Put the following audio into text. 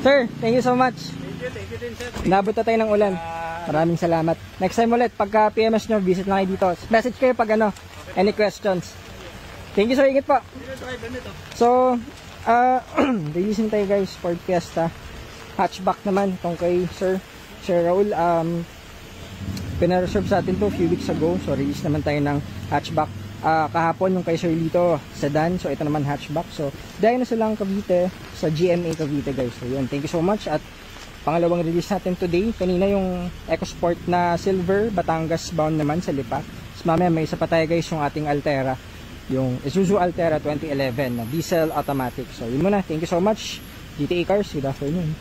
Sir, thank you so much. Thank you din, sir. Nabot na tayo ng ulan. Maraming salamat. Next time ulit, pagka PMS nyo, visit lang kayo dito. Message kayo pag ano, any questions. Thank you sir, ingat po. So, releasing tayo guys, Ford Fiesta. Hatchback naman, itong kay Sir Raul. Pinareserve sa atin to a few weeks ago. So, release naman tayo ng hatchback. Kahapon yung kay Sir Lito, sedan. So, ito naman hatchback. So, dahil na silang Cavite, sa GMA Cavite guys. So, yun, thank you so much. At pangalawang release natin today. Kanina yung EcoSport na silver, Batangas bound naman sa Lipa. So, mamaya may isa pa tayo guys yung ating Altera. Yung Isuzu Altera 2011 na diesel automatic. So, yun muna. Thank you so much. GTA Cars, good afternoon.